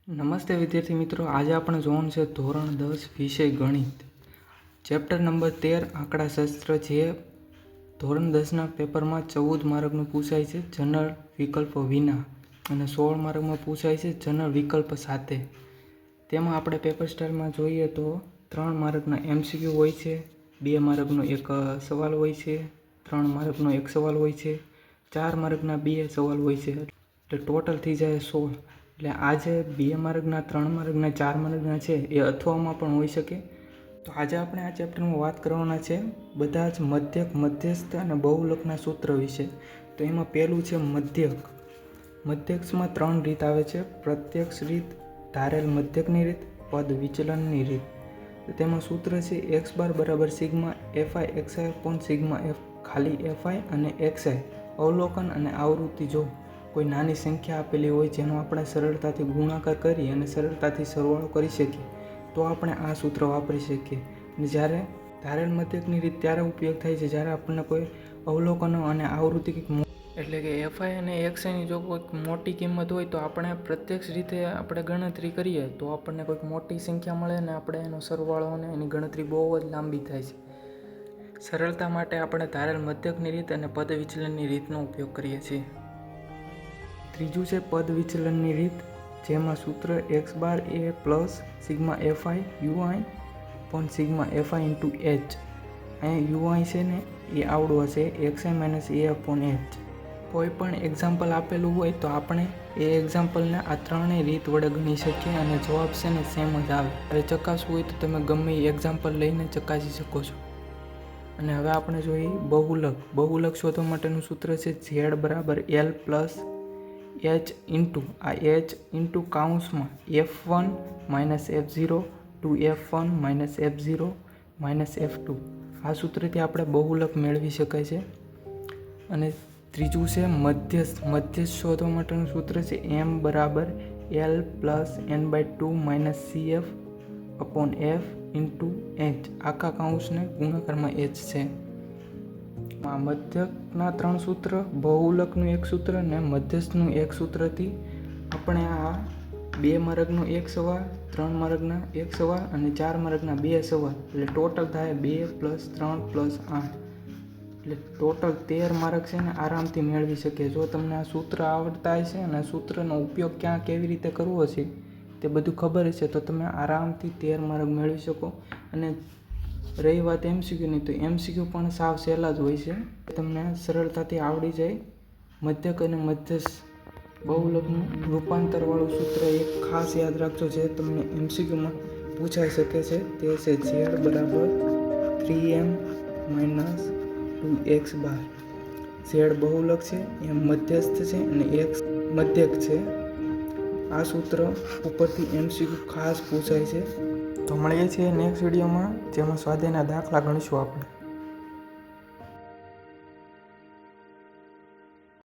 નમસ્તે વિદ્યાર્થી મિત્રો, આજે આપણે જોવાનું છે ધોરણ 10 વિષય ગણિત, ચેપ્ટર નંબર 13 આંકડાશાસ્ત્ર, જે ધોરણ 10ના પેપરમાં 14 માર્કનું પૂછાય છે જનરલ વિકલ્પો વિના અને 16 માર્કમાં પૂછાય છે જનરલ વિકલ્પ સાથે. તેમાં આપણે પેપર સ્ટાઇલમાં જોઈએ તો 3 માર્કના MCQ હોય છે, 2 માર્કનો એક સવાલ હોય છે, 3 માર્કનો એક સવાલ હોય છે, 4 માર્કના 2 સવાલ હોય છે, એટલે ટોટલ થઈ જાય 16. એટલે આજે 2 માર્કના, 3 માર્કના, 4 માર્કના છે એ અથવામાં પણ હોઈ શકે. તો આજે આપણે આ ચેપ્ટરમાં વાત કરવાના છે બધા જ મધ્યક, મધ્યસ્થ અને બહુલકના સૂત્ર વિશે. તો એમાં પહેલું છે મધ્યક. મધ્યક્ષમાં 3 રીત આવે છે: પ્રત્યક્ષ રીત, ધારેલ મધ્યકની રીત, પદ વિચલનની રીત. તો તેમાં સૂત્ર છે x બાર બરાબર sigma fi xi upon sigma f. ખાલી fi અને xi અવલોકન અને આવૃત્તિ જો કોઈ નાની સંખ્યા આપેલી હોય જેનો આપણે સરળતાથી ગુણાકાર કરી અને સરળતાથી સરવાળો કરી શકીએ તો આપણે આ સૂત્ર વાપરી શકીએ. અને જ્યારે ધારેલ મધ્યકની રીત ત્યારે ઉપયોગ થાય છે જ્યારે આપણને કોઈ અવલોકનો અને આવૃત્તિ એટલે કે fi અને xi જો કોઈક મોટી કિંમત હોય તો આપણે પ્રત્યક્ષ રીતે આપણે ગણતરી કરીએ તો આપણને કોઈક મોટી સંખ્યા મળે અને આપણે એનો સરવાળો અને એની ગણતરી બહુ જ લાંબી થાય છે. સરળતા માટે આપણે ધારેલ મધ્યકની રીત અને પદ વિચલનની રીતનો ઉપયોગ કરીએ છીએ. ત્રીજું છે પદ વિચલનની રીત, જેમાં સૂત્ર x બાર એ પ્લસ સિગ્મા fi ui પણ સિગ્મા fi ઇન્ટુ h. અહીંયા ui છે ને એ આવડું હશે, xi minus a upon h. કોઈ પણ એક્ઝામ્પલ આપેલું હોય તો આપણે એ એક્ઝામ્પલને આ ત્રણેય રીત વડે ગણી શકીએ અને જવાબ છે ને સેમ જ આવે. હવે ચકાસવું હોય તો તમે ગમે એ એક્ઝામ્પલ લઈને ચકાસી શકો છો. અને હવે આપણે જોઈએ બહુલક. બહુલક શોધવા માટેનું સૂત્ર છે z બરાબર l પ્લસ h ઇન્ટુ આ h ઇન્ટુ કાઉન્સમાં f1 minus f0 two f1 minus f0 minus f2. આ સૂત્રથી આપણે બહુલક મેળવી શકાય છે. અને ત્રીજું છે મધ્યસ્થ. મધ્યસ્થ શોધવા માટેનું સૂત્ર છે m બરાબર l plus n/2 minus cf upon f into h. આખા કાઉન્સને ગુણાકારમાં h છે. આ મધ્યકના 3 સૂત્ર, બહુલકનું એક સૂત્ર અને મધ્યસ્થનું એક સૂત્રથી આપણે આ 2 માર્કનો એક સવાલ, 3 માર્કના એક સવાલ અને 4 માર્કના 2 સવાલ, એટલે ટોટલ થાય 2 પ્લસ 3 પ્લસ 8, એટલે ટોટલ 13 માર્ક છે ને આરામથી મેળવી શકીએ. જો તમને આ સૂત્ર આવડતા હશે અને સૂત્રનો ઉપયોગ ક્યાં કેવી રીતે કરવો છે તે બધું ખબર હશે તો તમે આરામથી 13 માર્ક મેળવી શકો. અને રહી વાત MCQની, તો MCQ પણ સાવ સહેલા જ હોય છે, તમને સરળતાથી આવડી જાય. મધ્યક અને મધ્યસ્થ બહુલકનું રૂપાંતરવાળું સૂત્ર એક ખાસ યાદ રાખજો જે તમને MCQમાં પૂછાઈ શકે છે. તે છે z બરાબર 3m માઇનસ 2x બાર. z બહુલક છે, m મધ્યસ્થ છે અને x મધ્યક છે. આ સૂત્ર ઉપરથી MCQ ખાસ પૂછાય છે. તો મળીએ છીએ નેક્સ્ટ વિડીયોમાં, જેમાં સ્વાધ્યાયના દાખલા ગણીશું આપણે.